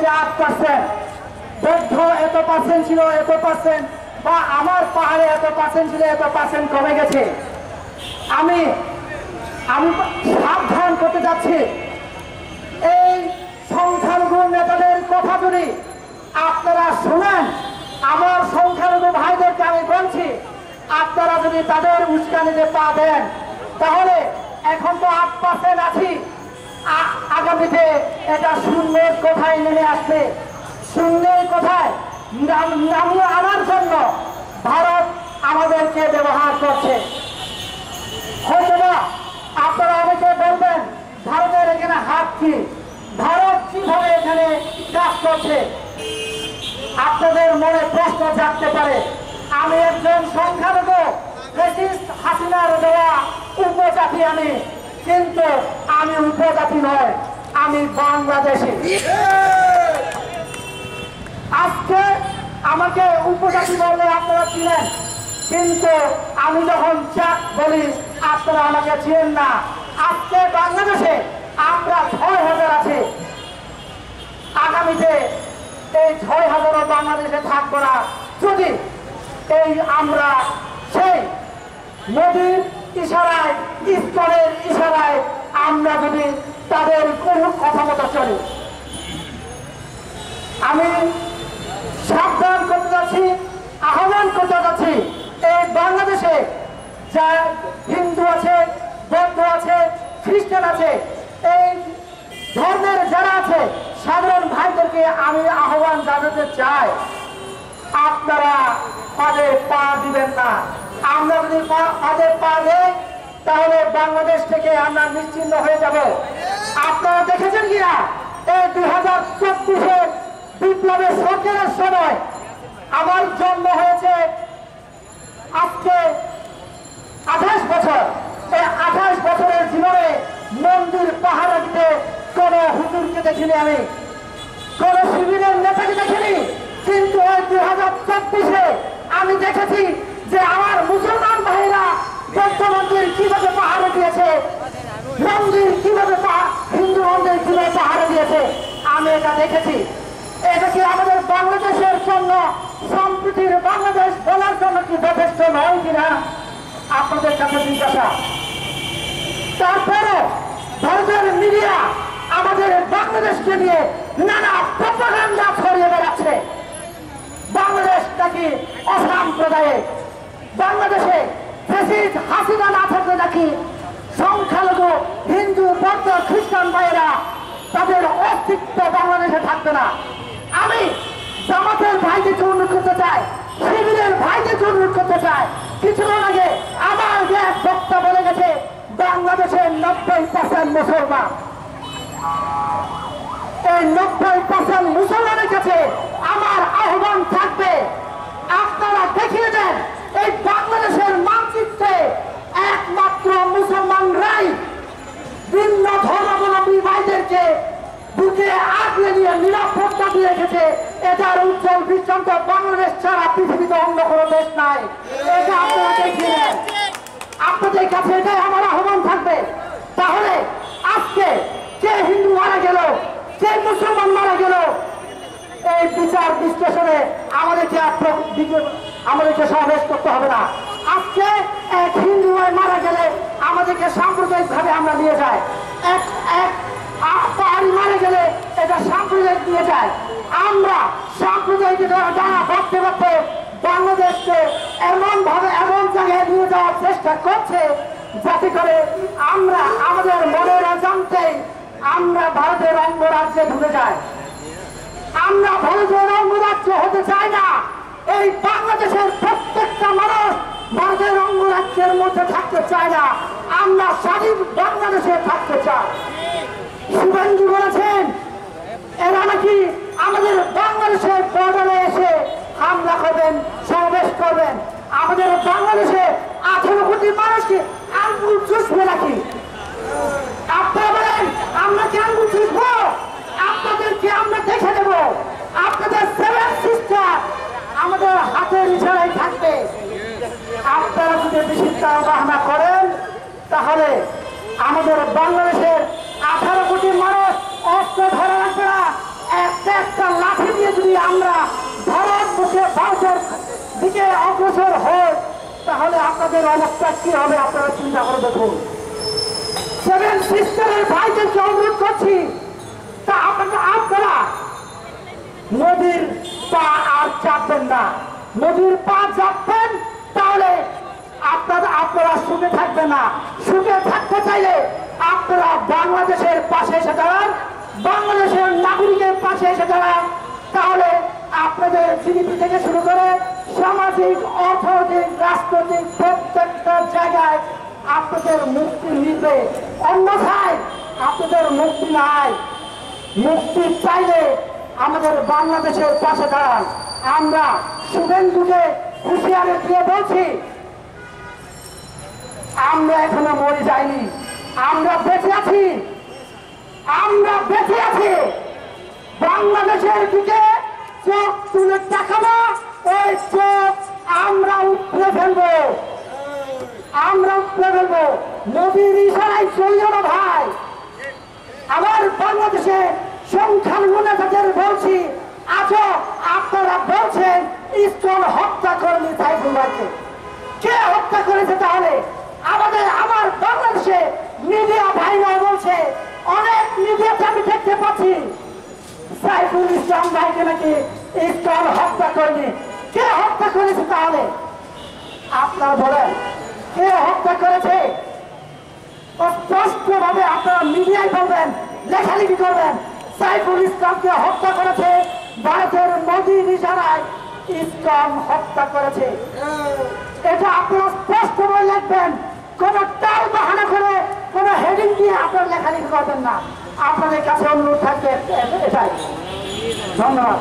হয়েছে 8%, বৌদ্ধ এত পার্সেন্ট ছিল এত পার্সেন্ট, বা আমার পাহাড়ে এত পার্সেন্ট ছিল এত পার্সেন্ট কমে গেছে। আমি সাবধান করতে যাচ্ছি, এই সংখ্যালঘু নেতাদের কথা যদি আপনারা শুনেন, আমার সংখ্যালঘু ভাইদেরকে আমি বলছি, আপনারা যদি তাদের উস্কানিতে পা দেন, তাহলে এখন তো 8% আছি, আগামীতে এটা শূন্যের কোথায় নেমে আসবে। শূন্যের কোথায় নামিয়ে আনার জন্য ভারত আমাদেরকে ব্যবহার করছে। হয়তোবা আপনারা অনেকে বলবেন ভারতের এখানে হাত কি, ভারত কিভাবে এখানে কাজ করছে, আপনাদের মনে প্রশ্ন জাগতে পারে। আমি একজন সংখ্যালঘু, হাসিনার দেওয়া উপজাতি আমি, কিন্তু আমি উপজাতি নয়, আমি বাংলাদেশি। আজকে আমাকে উপজাতি বললে আপনারা চিনেন, কিন্তু আমি যখন চাক বলি আপনারা আমাকে চিনেন না। আজকে বাংলাদেশে আমরা 6,000 আছি, আগামীতে এই 6,000 বাংলাদেশে থাকবো না যদি আমরা সেই মোদির ইশারায়, ইস্কনের ইশারায় আমরা যদি তাদের কোন কথা মতো চলি। আমি সাবধান করতে যাচ্ছি, আহ্বান করতে যাচ্ছি, এই বাংলাদেশে যা হিন্দু আছে, বৌদ্ধ আছে, খ্রিস্টান আছে, এই ধর্মের যারা আছে সাধারণ ভাইদেরকে আমি আহ্বান জানাতে চাই, আপনারা পদে পা দিবেন না। আমরা যদি পদে পা দেই তাহলে বাংলাদেশ থেকে আমরা নিশ্চিন্ন হয়ে যাব। আপনারা দেখেছেন কিনা এই 2024-এর বিপ্লবের সরকারের সময় আমার জন্ম হয়েছে আজকে 28 বছর। এই 28 বছরের জীবনে মন্দির পাহারা দিতে কোন হুজুরকে দেখিনি, আমি কোন শিবিরের নেতাকে দেখিনি, কিন্তু ওই 2024-এ আমি দেখেছি যে আমার মুসলমান ভাইরা বৌদ্ধ মন্দির কিভাবে পাহারা দিয়েছে, মন্দির কিভাবে হিন্দু মন্দির কিভাবে পাহারা দিয়েছে, আমি এটা দেখেছি। এটা কি আমাদের বাংলাদেশের জন্য, সম্প্রীতির বাংলাদেশ বলার জন্য কি যথেষ্ট নয় কিনা আপনাদের কাছে জিজ্ঞাসা। তারপরে ভারতের মিডিয়া আমাদের বাংলাদেশকে নিয়ে নানা প্রপাগান্ডা ছড়িয়ে বেড়াচ্ছে। বাংলাদেশ নাকি অসাম্প্রদায়িক, বাংলাদেশে হাসিনা না থাকলে নাকি সংখ্যালঘু হিন্দু, বৌদ্ধ, খ্রিস্টান ভাইয়েরা তাদের অস্তিত্ব বাংলাদেশে থাকবে না। আমি জামাতের ভাইদেরকে অনুরোধ করতে চাই, শিবিরের ভাইদেরকে অনুরোধ করতে চাই, কিছুক্ষণ আগে আমার এক বক্তা বলে গেছে বাংলাদেশের 90% মুসলমান। এই 90% মুসলমানের কাছে আমার আহ্বান থাকবে, আপনারা দেখিয়ে দেন এই বাংলাদেশের মানচিত্রে একমাত্র মুসলমানরাই ভিন্ন ধর্মাবলম্বী ভাইদেরকে বুকে আগলে নিয়ে নিরাপত্তা দিয়ে রেখেছে। এটার উজ্জ্বল দৃষ্টান্ত বাংলাদেশ ছাড়া পৃথিবীতে অন্য কোনো দেশ নাই। এটা আপনারা দেখিয়ে দেন, আপনাদের কাছে এটাই আমার আহ্বান থাকবে। তাহলে আজকে কে হিন্দু মারা গেল, কে মুসলমান মারা গেল, এই বিচার বিশ্লেষণে আমাদেরকে সমাবেশ করতে হবে না। আজকে এক হিন্দু মারা গেলে আমাদেরকে সাম্প্রদায়িক ভাবে আমরা নিয়ে যাই, এক পাহাড়ি মারা গেলে এটা সাম্প্রদায়িক নিয়ে যায়। আমরা সাম্প্রদায়িক দ্বারা ভাবতে ভাবতে বাংলাদেশকে এমন ভাবে এমন জায়গায় নিয়ে যাওয়ার চেষ্টা করছে যাতে করে আমরা আমাদের মনের অজান্তেই আমরা ভারতের অঙ্গরাজ্যে ঢুকে যাই। আমরা ভারতের অঙ্গরাজ্য হতে চাই না। এই বাংলাদেশের প্রত্যেকটা মানুষ ভারতের অঙ্গরাজ্যের মধ্যে থাকতে চায় না, আমরা স্বাধীন বাংলাদেশে থাকতে চাই। শুভেন্দু বলেছেন এরা নাকি আমাদের বাংলাদেশের বর্ডারে এসে হামলা করবেন, সমাবেশ করবেন। আমাদের বাংলাদেশে 18 কোটি মানুষকে আঙ্গুল চুষবে নাকি? আপনারা বলেন আমরা কি আঙ্গুল চুষবো? আপনাদেরকে আমরা দেখে দেব। আপনাদের 7 সিস্টার আমাদের হাতের ইশারায় থাকবে। আপনারা যদি বেশি বাহানা করেন তাহলে আমাদের বাংলাদেশের 18 কোটি মানুষ অস্ত্র ধরে রাখবে না। একটা যদি আমরা ভারত মুখে ভারতের দিকে অগ্রসর হই তাহলে আপনাদের অবস্থা কি হবে আপনারা চিন্তা করে দেখুন। সেভেন সিস্টারের ভাইদেরকে অনুরোধ করছি, তা আপনারা নদীর পা আর চাপবেন না। নদীর পা চাপবেন তাহলে আপনারা সুখে থাকবেন না। সুখে থাকতে চাইলে আপনারা বাংলাদেশের পাশে এসে দাঁড়ান, বাংলাদেশের নাগরিকের পাশে এসে দাঁড়ান। তাহলে আপনাদের জিডিপি থেকে শুরু করে সামাজিক, অর্থনৈতিক, রাজনৈতিক প্রত্যেকটা জায়গায় আপনাদের মুক্তি মিলবে। অন্যথায় আপনাদের মুক্তি নাই। মুক্তি চাইলে আমাদের বাংলাদেশের পাশে দাঁড়ান। আমরা শুভেন্দুকে হুঁশিয়ারি দিয়ে বলছি, আমরা এখনো মরে যাইনি, আমরা বেঁচে আছি, আমরা বেঁচে আছি। বাংলাদেশের দিকে চোখ তুলে তাকাবো, ওই চোখ আমরা উপড়ে ফেলবো, আমরা উপড়ে ফেলবো। নদীর ইশারায় চলিও না ভাই। আবার বাংলাদেশে সংখ্যালঘু নেতাদের বলছি, আজও আপনারা বলছেন ইসকন হত্যা করেনি সাইফুল ভাইকে। কে হত্যা করেছে তাহলে? আমার বাংলাদেশে মিডিয়া ভাইরা বলছে, অনেক মিডিয়াতে আমি দেখতে পাচ্ছি সাইফুল ইসলাম ভাইকে নাকি ইসকন হত্যা করেনি। কে হত্যা করেছে তাহলে? আপনারা বলেন কে হত্যা করেছে? স্পষ্ট ভাবে আপনারা মিডিয়ায় বলবেন, লেখালেখি করবেন, সাইফুল ইসলামকে হত্যা করেছে ভারতের মোদির ইশারায় ইসকন হত্যা করেছে। এটা আপনারা স্পষ্ট ভাবে লিখবেন, কোন টাল বাহানা করে কোন হেডিং দিয়ে আপনারা লেখালেখি করবেন না। আপনাদের কাছে অনুরোধ থাকবে এটাই। ধন্যবাদ।